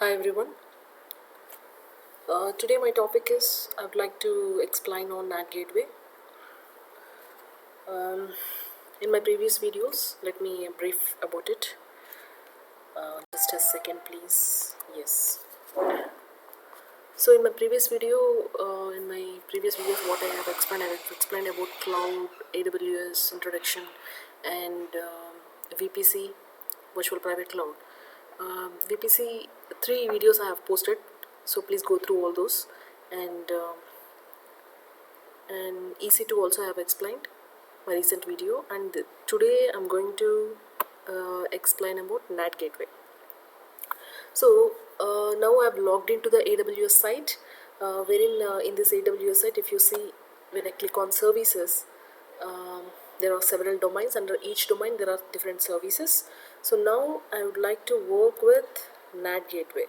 Hi everyone. Today my topic is I would like to explain on NAT gateway. In my previous videos, let me brief about it. Just a second, please. Yes. So in my previous video, what I have explained about cloud, AWS introduction, and VPC, virtual private cloud. VPC 3 videos I have posted, so please go through all those. And EC2 also I have explained my recent video, and today I'm going to explain about NAT gateway. So now I've logged into the AWS site, wherein in this AWS site, if you see, when I click on services, there are several domains. Under each domain there are different services. So now I would like to work with NAT gateway.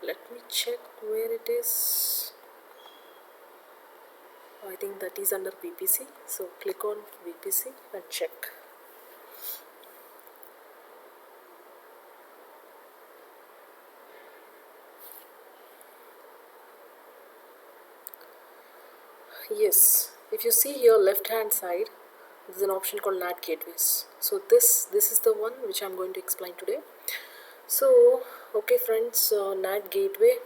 Let me check where it is. I think that is under VPC. So click on VPC and check. Yes, if you see here left hand side, there's an option called NAT gateways. So this is the one which I'm going to explain today. So okay friends, NAT gateway.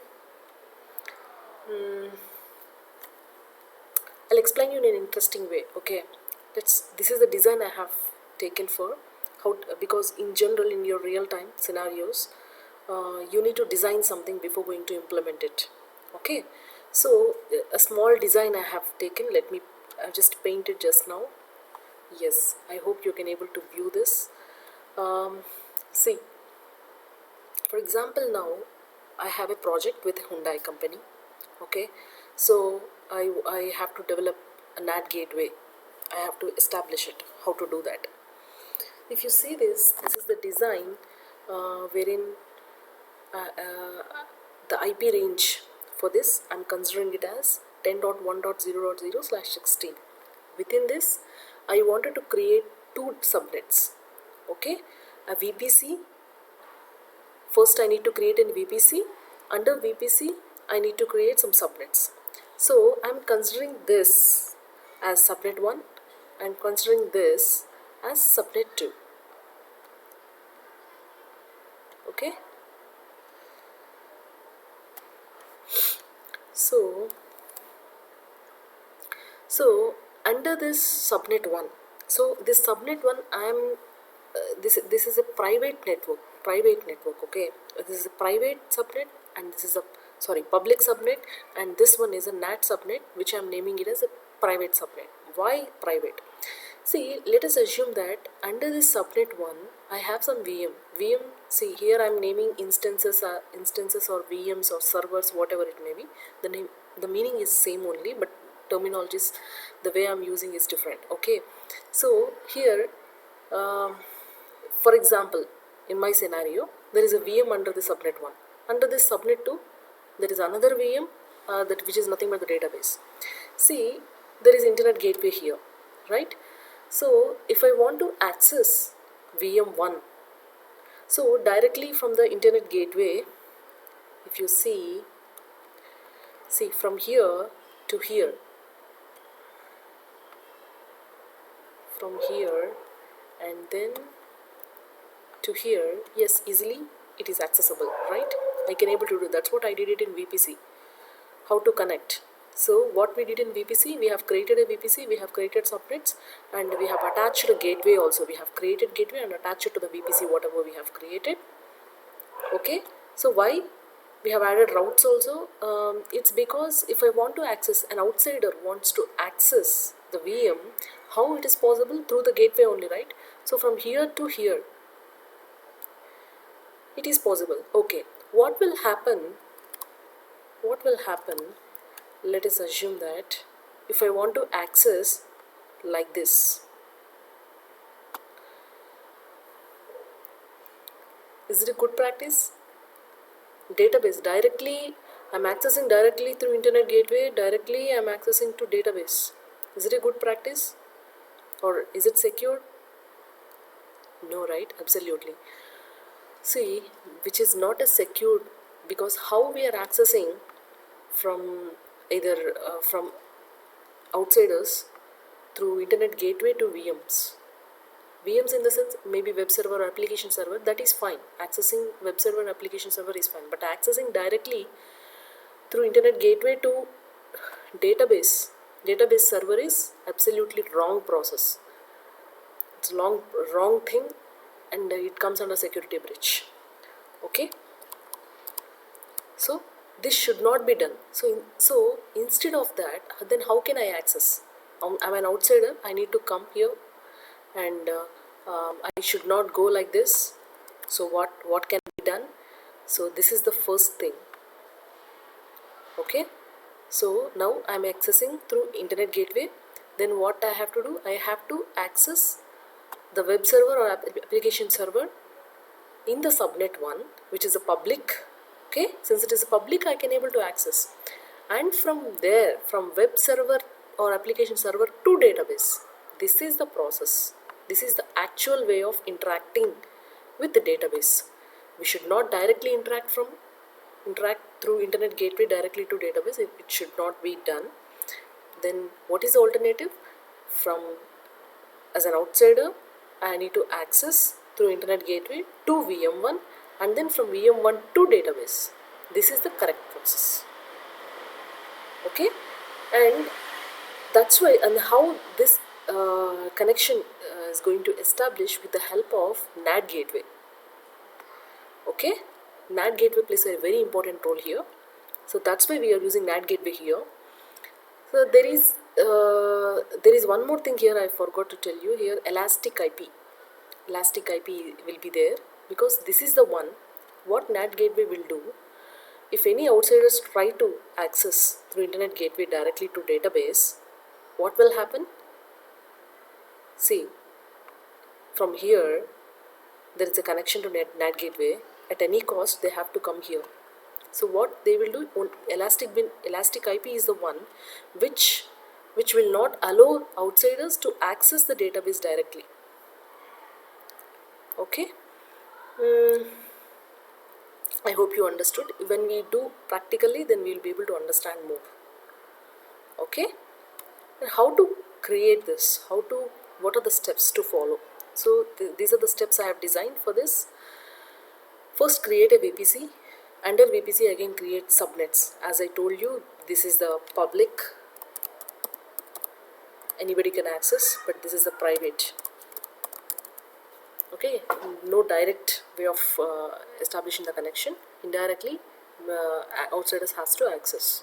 I'll explain you in an interesting way. Okay, this is the design I have taken for because in general in your real-time scenarios, you need to design something before going to implement it. Okay, so a small design I have taken. I've just painted just now. Yes, I hope you can able to view this. See, for example, now I have a project with Hyundai company. Okay, so I have to develop a NAT gateway. I have to establish it, how to do that. If you see this is the design wherein the IP range for this, I'm considering it as 10.1.0.0/16. Within this, I wanted to create two subnets. Okay, a VPC. First I need to create a VPC. Under VPC, I need to create some subnets. So I'm considering this as subnet 1 and considering this as subnet 2. Okay, so under this subnet 1, so this subnet 1, this is a private network. Okay, this is a private subnet, and this is a public subnet, and this one is a NAT subnet, which I'm naming it as a private subnet. Why private? See, let us assume that under this subnet 1, I have some VM. See here I'm naming instances or VMs or servers, whatever it may be. The meaning is same only, but terminologies, the way I'm using is different. Okay, so here, for example, in my scenario, there is a VM under the subnet 1. Under this subnet 2, there is another VM which is nothing but the database. See, there is internet gateway here, right? So if I want to access VM 1, so directly from the internet gateway, if you see from here to here, from here and then to here, yes, easily it is accessible, right? I can able to do. That's what I did it in VPC. How to connect? So what we did in VPC, we have created a VPC, we have created subnets, and we have attached a gateway also. We have created gateway and attached it to the VPC, whatever we have created. Okay, so why we have added routes also? It's because if I want to access, an outsider wants to access the VM, how it is possible? Through the gateway only, right? So from here to here, it is possible. Okay, what will happen? Let us assume that if I want to access like this, is it a good practice? Database directly, I'm accessing directly through internet gateway, directly I'm accessing to database. Is it a good practice? Or is it secure? No, right? Absolutely. see, which is not as secure, because how we are accessing from either from outsiders through internet gateway to VMs. VMs in the sense maybe web server or application server, that is fine. Accessing web server and application server is fine, but accessing directly through internet gateway to database server is absolutely wrong process. It's a wrong thing, and it comes under security breach. Okay, so this should not be done. So instead of that, then how can I access? I'm an outsider. I need to come here, and I should not go like this. So what can be done? So this is the first thing. Okay, so now I'm accessing through internet gateway. Then what I have to do? I have to access the web server or application server in the subnet 1, which is a public. Okay, since it is a public, I can able to access, and from there, from web server or application server to database. This is the process. This is the actual way of interacting with the database. We should not directly interact through internet gateway directly to database. It should not be done. Then what is the alternative? From as an outsider, I need to access through internet gateway to VM1, and then from VM1 to database. This is the correct process. Okay, and that's why, and how this connection is going to establish with the help of NAT gateway. Okay, NAT gateway plays a very important role here. So that's why we are using NAT gateway here. So there is one more thing here I forgot to tell you here. Elastic IP will be there, because this is the one. What NAT gateway will do, if any outsiders try to access through internet gateway directly to database, what will happen? See, from here there is a connection to NAT gateway. At any cost they have to come here. So what they will do, elastic IP is the one which will not allow outsiders to access the database directly. Okay, I hope you understood. When we do practically, then we will be able to understand more. Okay, and how to create this? What are the steps to follow? So these are the steps I have designed for this. First, create a VPC. Under VPC, again create subnets. As I told you, this is the public. Anybody can access, but this is the private. Okay, no direct way of establishing the connection. Indirectly, outsiders has to access.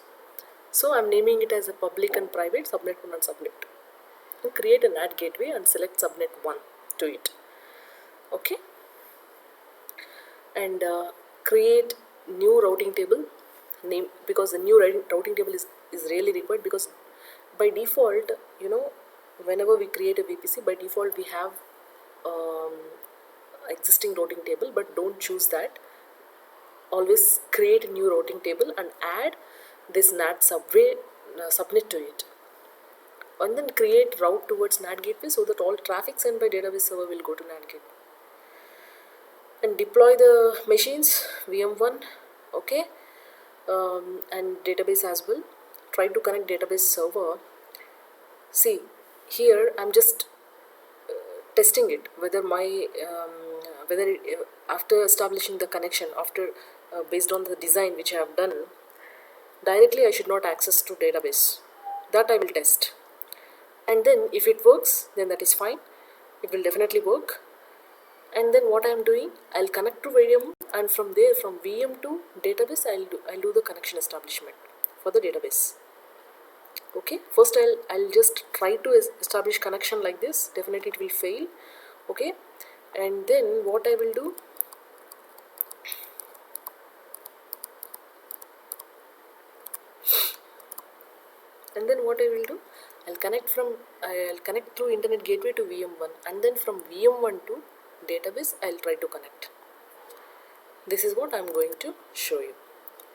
So I'm naming it as a public and private, subnet 1 and subnet 2. And create a NAT gateway and select subnet 1 to it. Okay, and create new routing table name, because the new routing table is really required, because by default, whenever we create a VPC, by default we have existing routing table, but don't choose that. Always create a new routing table and add this NAT subnet to it, and then create route towards NAT gateway, so that all traffic sent by database server will go to NAT gateway. And deploy the machines VM1, okay, and database as well. Try to connect database server. See, here I'm just testing it, whether my after establishing the connection, after based on the design which I have done, directly I should not access to database. That I will test, and then if it works, then that is fine. It will definitely work. And then what I am doing, I'll connect to VM, and from there, from VM to database, I'll do the connection establishment for the database. Okay, first I'll just try to establish connection like this. Definitely it will fail. Okay, and then what I will do, I'll connect through internet gateway to VM1, and then from VM1 to database I'll try to connect. This is what I'm going to show you.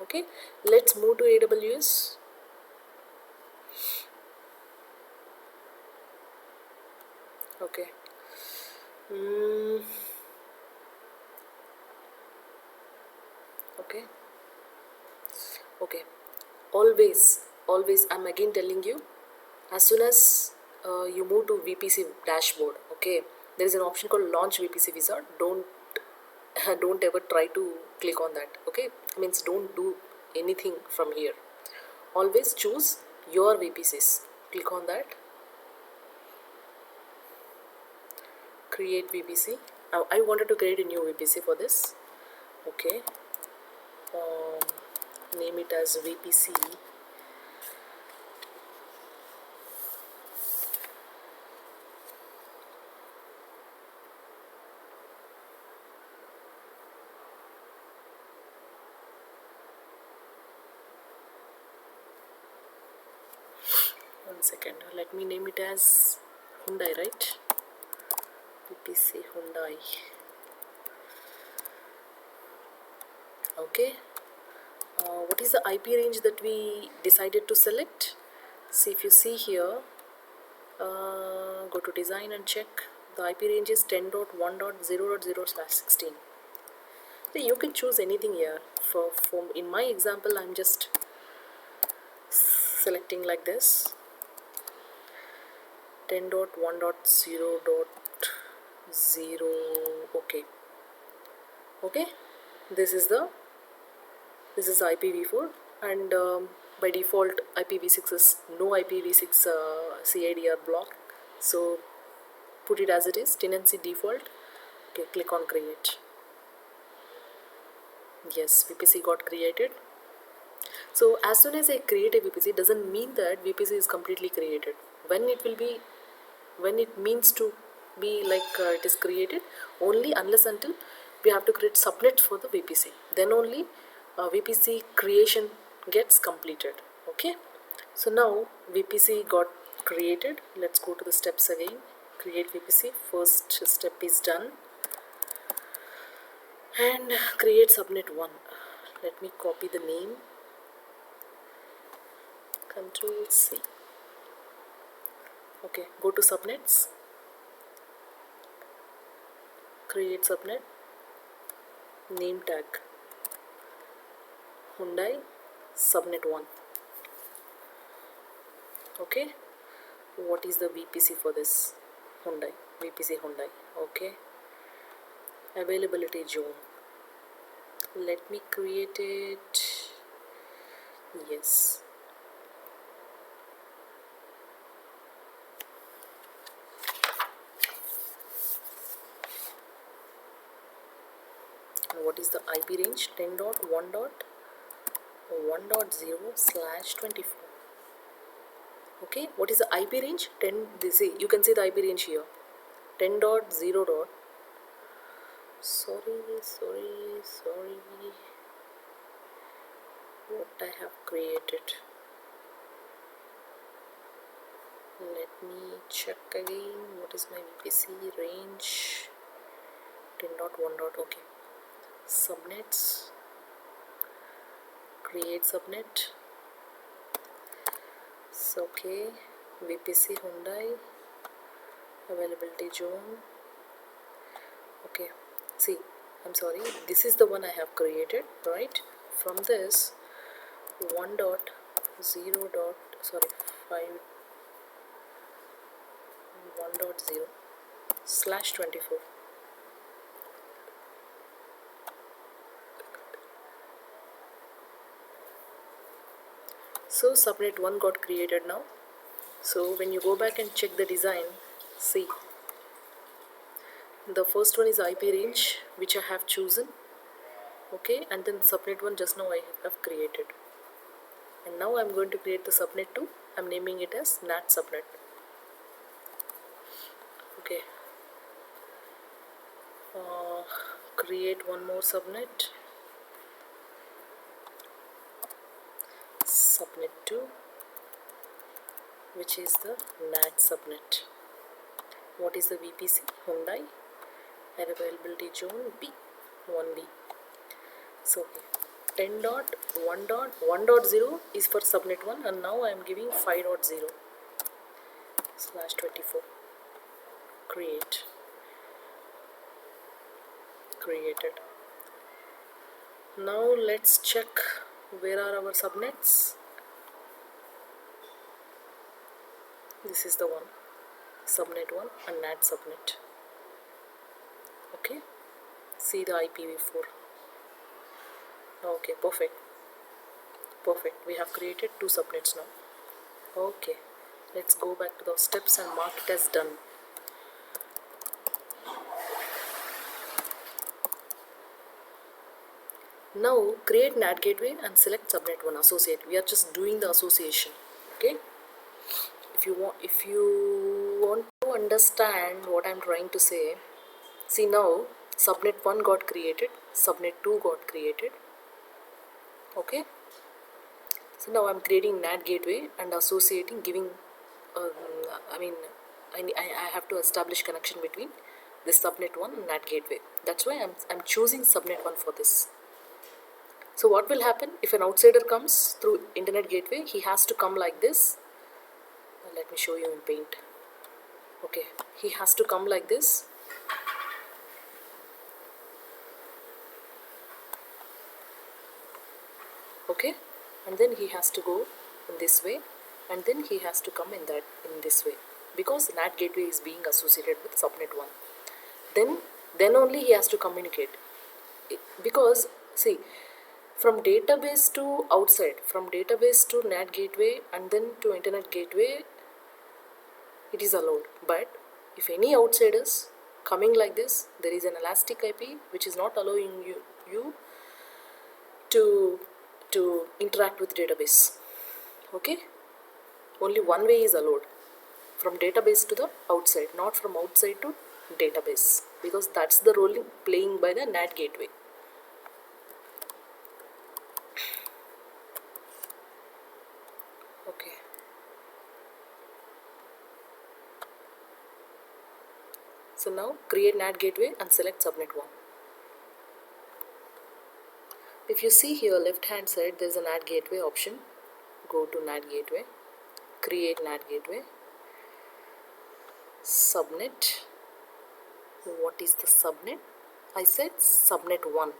Okay, let's move to AWS. Okay, Okay. Okay. Always, I'm again telling you, as soon as you move to VPC dashboard, okay, there is an option called launch VPC wizard. Don't ever try to click on that. Okay, means don't do anything from here. Always choose your VPCs. Click on that. Create VPC. I wanted to create a new VPC for this. Okay. Name it as VPC. One second. Let me name it as Hyundai, right? VPC Hyundai. Okay. What is the IP range that we decided to select? See, if you see here, go to design and check. The IP range is 10.1.0.0/16. So you can choose anything here. For in my example, I'm just selecting like this. 10.1.0.0. Okay. This is IPv4, and by default IPv6 is no IPv6 CIDR block, so put it as it is, tenancy default. Okay, click on create. Yes, VPC got created. So as soon as I create a VPC, doesn't mean that VPC is completely created. When it means to be like it is created, only unless until we have to create subnets for the VPC, then only VPC creation gets completed. Okay, so now VPC got created. Let's go to the steps again. Create VPC. First step is done, and create subnet 1. Let me copy the name. Control C. Okay, go to subnets, create subnet, name tag Hyundai subnet 1. Okay, what is the VPC for this? Hyundai, VPC Hyundai. Okay, availability zone. Let me create it. Yes. What is the IP range? 10.1.1.0/24. Okay, what is the IP range? 10. You can see the IP range here. 10.0. Sorry. What I have created. Let me check again. What is my VPC range? 10.1. Okay. Subnets. Create subnet. So, okay. VPC Hyundai. Availability zone. Okay. See, I'm sorry. This is the one I have created, right? From this 1.0. Sorry, 5. 1.0/24. So subnet 1 got created now. So when you go back and check the design, see, the first one is IP range, which I have chosen. Okay, and then subnet 1 just now I have created. And now I'm going to create the subnet 2. I'm naming it as NAT subnet. Okay. Create one more subnet. Subnet 2, which is the NAT subnet. What is the VPC? Hyundai. Availability zone B, 1B. So 10.1.1.0 is for subnet 1, and now I am giving 5.0/24. Created. Now let's check where are our subnets. This is the one, subnet 1 and NAT subnet. Okay, see the IPv4. Okay, perfect. We have created 2 subnets now. Okay, let's go back to those steps and mark it as done. Now create NAT gateway and select subnet 1 associate. We are just doing the association. Okay, if you want to understand what I'm trying to say, see now subnet 1 got created, subnet 2 got created. Okay, so now I'm creating NAT gateway and associating, giving I have to establish connection between this subnet 1 and NAT gateway. That's why I'm choosing subnet 1 for this. So what will happen if an outsider comes through internet gateway? He has to come like this. Let me show you in Paint. Okay, he has to come like this. Okay, and then he has to go in this way, and then he has to come in this way, because NAT gateway is being associated with subnet 1. Then only he has to communicate. Because see, from database to outside, from database to NAT gateway and then to internet gateway, it is allowed. But if any outsiders coming like this, there is an elastic IP which is not allowing you to interact with database. Okay, only one way is allowed, from database to the outside, not from outside to database, because that's the role playing by the NAT gateway. Okay, so now create NAT gateway and select subnet 1. If you see here left hand side, there is a NAT gateway option. Go to NAT gateway, create NAT gateway, subnet. What is the subnet? I said subnet 1.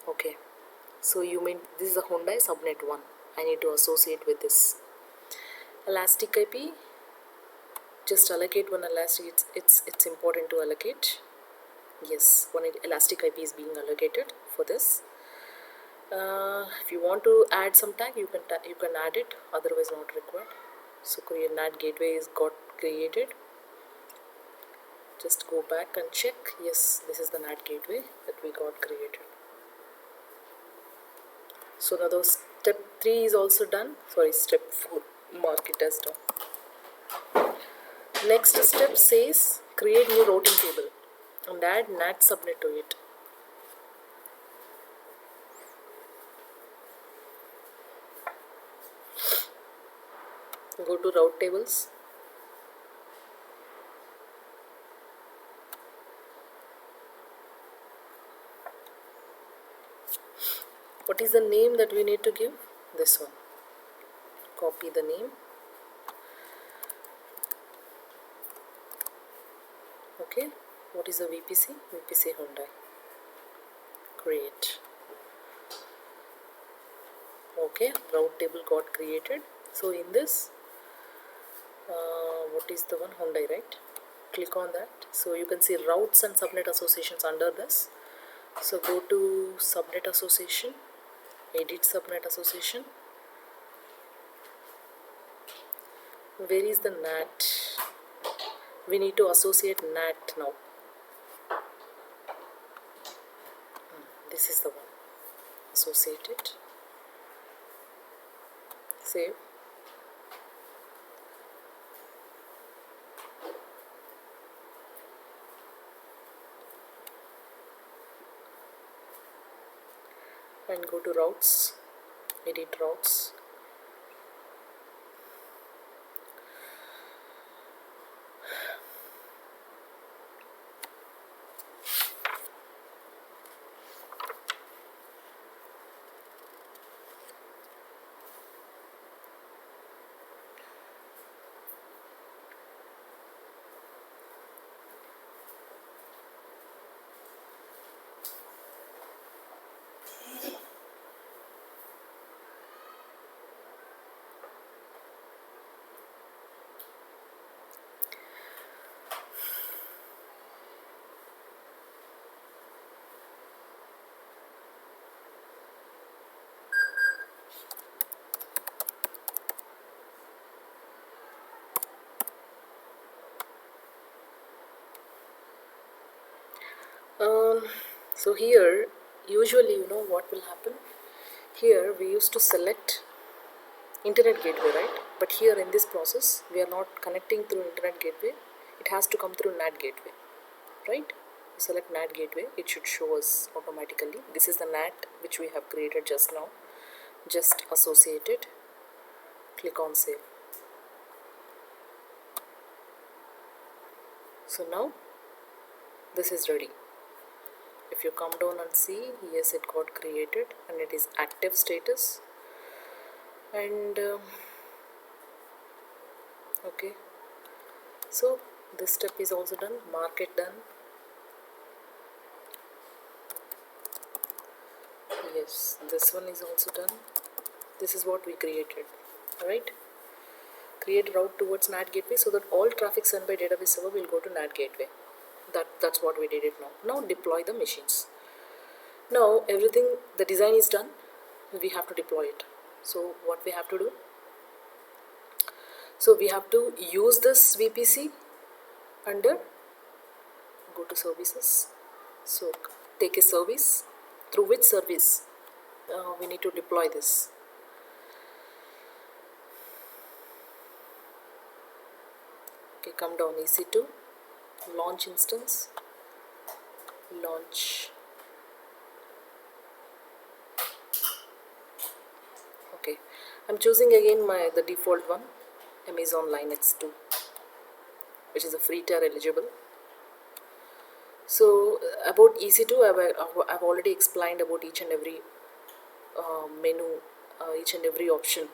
Okay, so you mean this is a Hyundai subnet 1. I need to associate with this. Elastic IP, just allocate one elastic. It's important to allocate. Yes, one elastic IP is being allocated for this. If you want to add some tag, you can add it, otherwise not required. So create NAT gateway is got created. Just go back and check. Yes, this is the NAT gateway that we got created. So now those step 3 is also done. Sorry, step 4, mark it as done. Next step says create new routing table and add NAT subnet to it. Go to route tables. What is the name that we need to give? This one. Copy the name. Okay. What is the VPC? VPC Hyundai. Create. Okay. Route table got created. So in this, what is the one? Hyundai, right? Click on that. So you can see routes and subnet associations under this. So go to subnet association, edit subnet association. Where is the NAT? We need to associate NAT now. This is the one. Associate it. Save. And go to routes, edit routes. Um, so here, usually, you know what will happen? Here we used to select internet gateway, right? But here in this process, we are not connecting through internet gateway. It has to come through NAT gateway, right? Select NAT gateway. It should show us automatically. This is the NAT which we have created just now. Just associate it. Click on save. So now this is ready. If you come down and see, yes, it got created and it is active status. And okay, so this step is also done. Mark it done. Yes, this one is also done. This is what we created, right? Create route towards NAT gateway so that all traffic sent by database server will go to NAT gateway. That's what we did it now. Now deploy the machines. Now everything, the design is done. We have to deploy it. So what we have to do? So we have to use this VPC under, go to services. So take a service. Through which service we need to deploy this? Okay, come down, EC2, launch instance, launch. Okay, I'm choosing again the default one, Amazon Linux 2, which is a free tier eligible. So about EC2, I've already explained about each and every menu, each and every option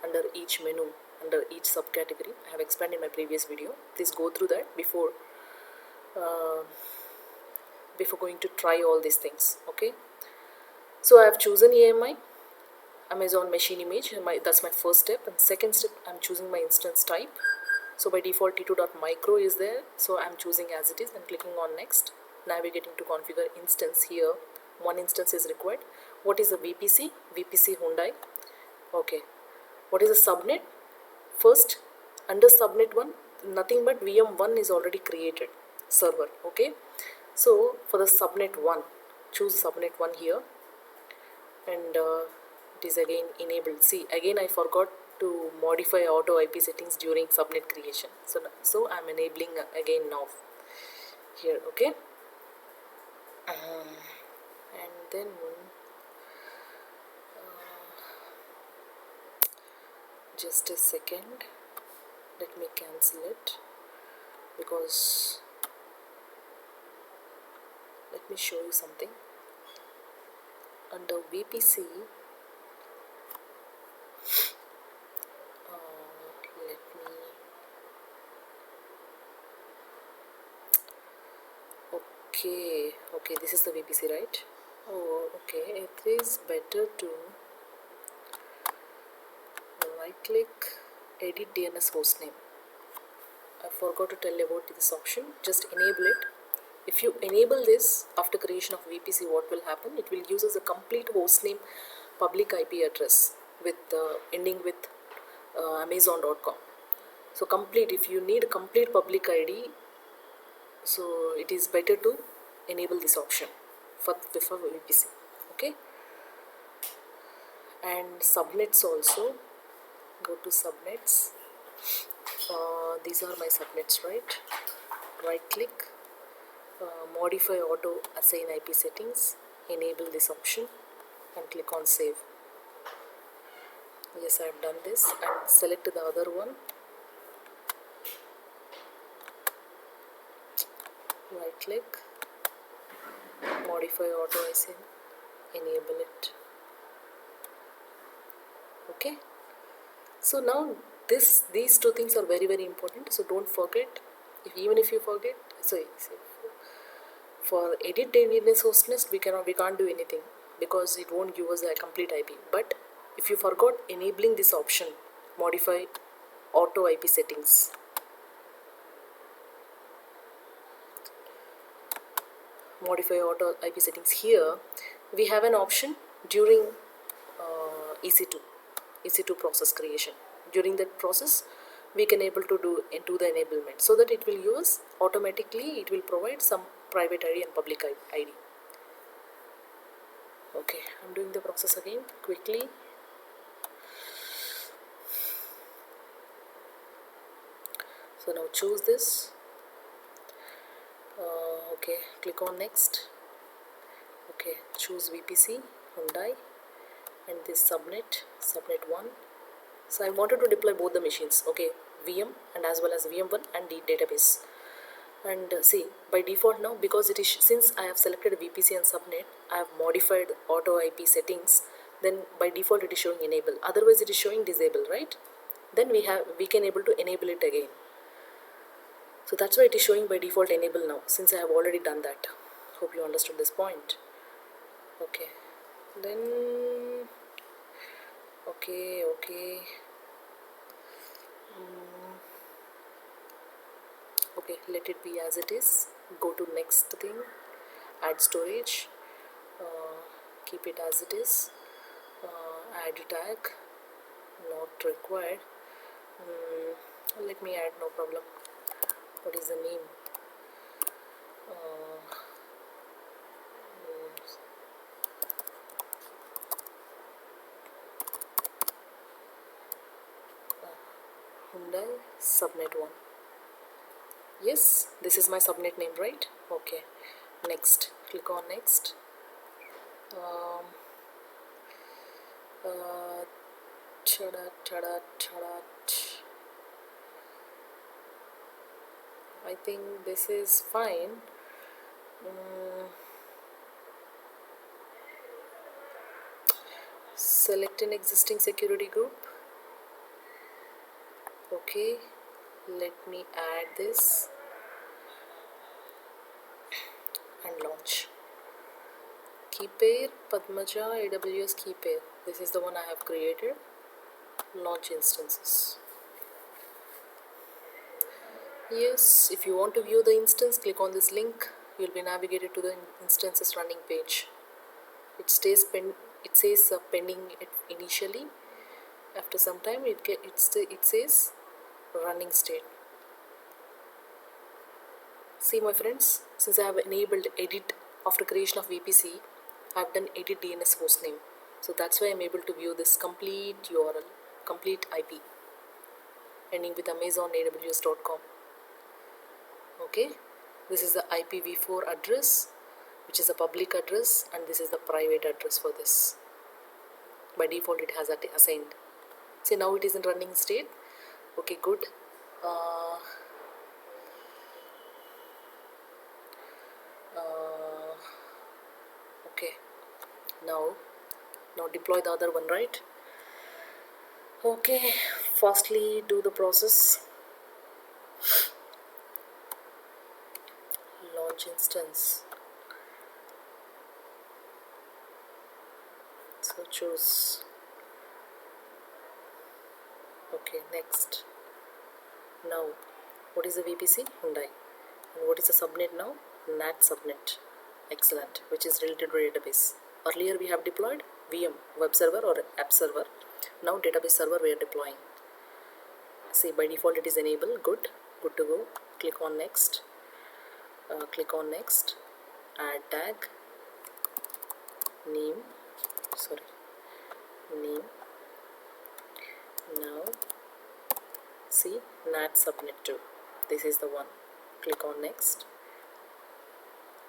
under each menu, under each subcategory. I have explained in my previous video. Please go through that before going to try all these things. Okay, so I have chosen AMI, Amazon machine image. That's my first step. And second step, I'm choosing my instance type. So by default t2.micro is there, so I'm choosing as it is and clicking on next. Navigating to configure instance. Here one instance is required. What is a VPC? VPC Hyundai. Okay, what is a subnet? First, under subnet 1, nothing but VM1 is already created, server. Okay, so for the subnet 1, choose subnet 1 here, and it is again enabled. See, again I forgot to modify auto IP settings during subnet creation, so I'm enabling again now here. Okay, and then just a second, let me cancel it, because let me show you something. Under VPC, okay, this is the VPC, right? Oh, okay, it is better to right click, edit DNS hostname. I forgot to tell about this option. Just enable it. If you enable this after creation of VPC, what will happen? It will use as a complete hostname public IP address with ending with amazon.com. So complete, if you need complete public ID, so it is better to enable this option for VPC. Okay, and subnets also. Go to subnets. These are my subnets, right? Right click, modify auto assign IP settings, enable this option and click on save. Yes, I have done this, and select the other one. Right click, modify auto assign, enable it. Okay, so now these two things are very important, so don't forget. Even if you forget, so for edit DNS hostness we can't do anything, because it won't give us a complete IP. But if you forgot enabling this option, modify auto IP settings, here we have an option during EC2 process creation. During that process we can able to do the enablement, so that it will use automatically, it will provide some private ID and public ID. Okay, I'm doing the process again quickly. So now choose this. Okay, click on next. Okay, choose VPC, Hyundai, and this subnet 1. So I wanted to deploy both the machines, okay, VM and as well as VM1 and the database. And see, by default now, because it is, since I have selected VPC and subnet, I have modified auto IP settings, then by default it is showing enable, otherwise it is showing disable, right? Then we can able to enable it again. So that's why it is showing by default enable now, since I have already done that. Hope you understood this point. Okay, then okay. Okay, let it be as it is. Go to next thing, add storage, keep it as it is, add tag, not required. Let me add, no problem. What is the name? Hyundai subnet 1. Yes, this is my subnet name, right? Okay, next, click on next. I think this is fine. Select an existing security group. Okay, let me add this and launch. Key pair, Padmaja AWS key pair. This is the one I have created. Launch instances. Yes, if you want to view the instance, click on this link. You will be navigated to the instances running page. It says pending initially. After some time, it says running state. See my friends, since I have enabled edit after creation of VPC, I have done edit DNS hostname. So that's why I'm able to view this complete URL, complete IP, ending with amazonaws.com. Okay, this is the IPv4 address, which is a public address, and this is the private address for this. By default it has assigned. See, now it is in running state. Okay, good. Okay, now deploy the other one, right? Okay, firstly do the process. Launch instance. So choose. Okay, next. Now, what is the VPC? Hyundai. And what is the subnet now? NAT subnet. Excellent. Which is related to database. Earlier we have deployed VM, web server or app server. Now database server we are deploying. See, by default it is enabled. Good to go. Click on next. Add tag, name. Now see, NAT subnet 2. This is the one. Click on next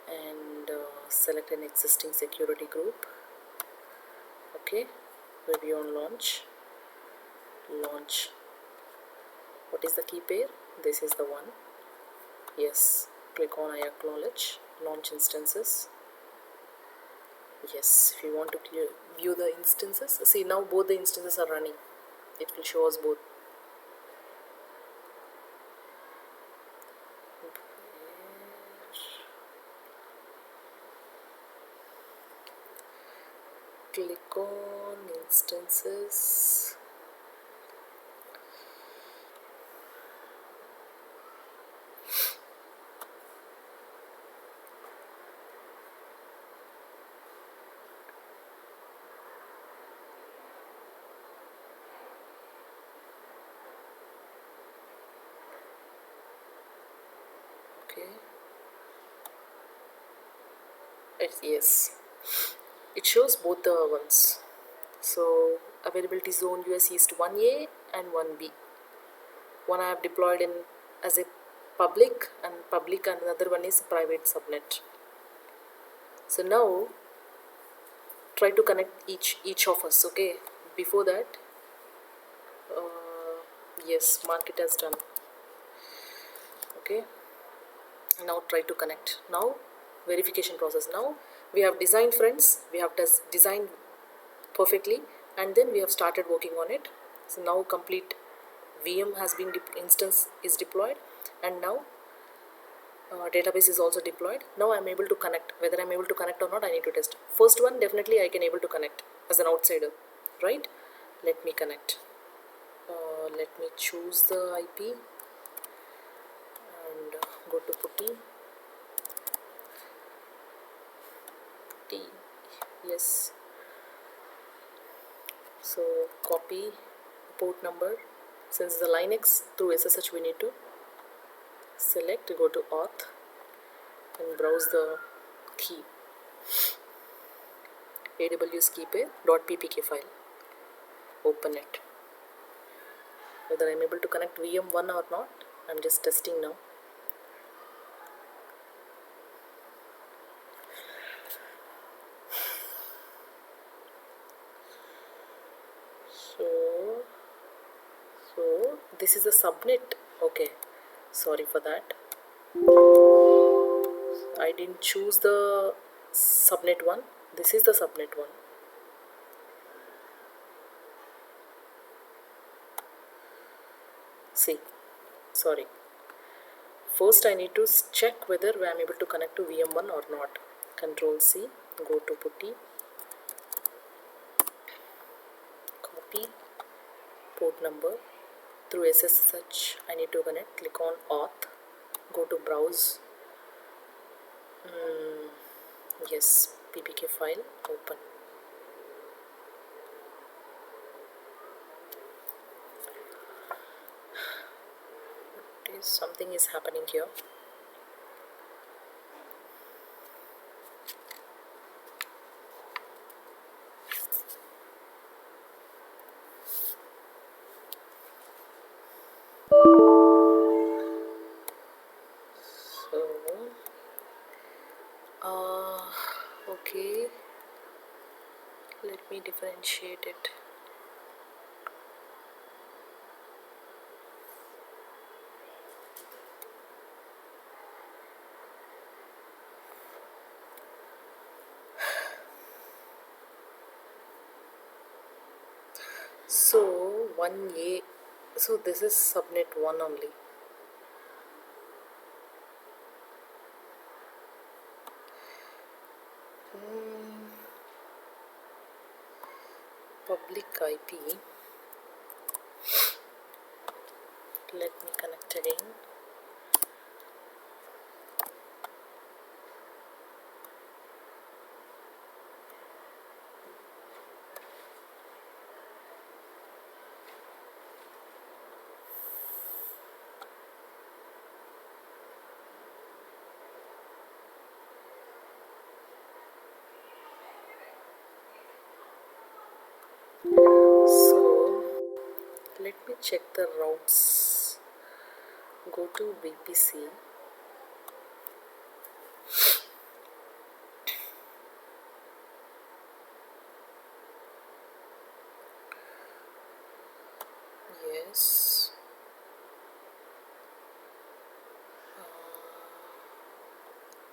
and select an existing security group. Okay, review on launch. What is the key pair? This is the one. Yes, click on I acknowledge. Launch instances. Yes, if you want to view the instances, see, now both the instances are running. It will show us both. Click on instances. Okay. Yes, it shows both the ones. So availability zone US East 1A and 1B. One I have deployed in as a public and another one is private subnet. So now try to connect each of us. Okay, before that, yes, mark it as done. Okay, now try to connect. Now verification process. Now we have designed, friends, we have designed perfectly, and then we have started working on it. So now complete VM has been instance is deployed, and now database is also deployed. Now I am able to connect. Whether I am able to connect or not, I need to test. First one, definitely I can able to connect as an outsider, right? Let me connect. Let me choose the IP and go to putty. Yes. So copy port number. Since the Linux through SSH, we need to select, go to auth and browse the key. AWS keepay.ppk file. Open it. Whether I'm able to connect VM1 or not, I'm just testing now. So this is a subnet. Okay, sorry for that. I didn't choose the subnet one. This is the subnet one. See, sorry. First I need to check whether I am able to connect to VM1 or not. Control C, go to putty, copy port number. Through SSH I need to connect. Click on auth, go to browse. Yes, ppk file, open. Something is happening here. Okay, let me differentiate it. So 1A, so this is subnet 1 only. Public IP. Let me connect again. So let me check the routes. Go to VPC. Yes.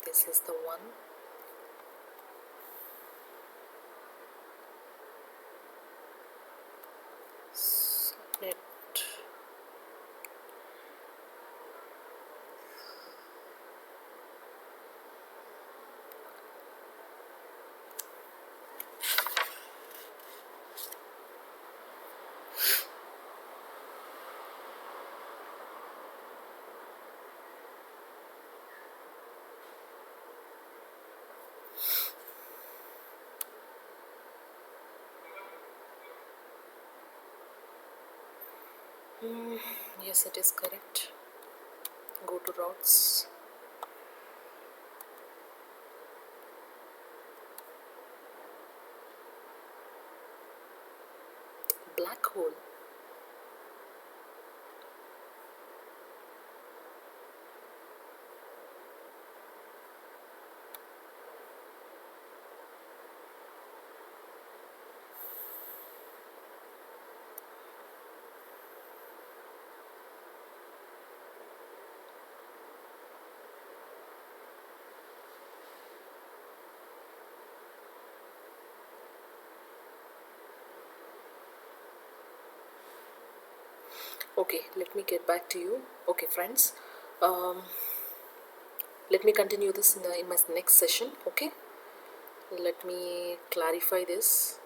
This is the one. Subnet. Yes, it is correct. Go to routes. black hole. Okay, let me get back to you. Okay, friends, um, let me continue this in my next session. Okay, let me clarify this.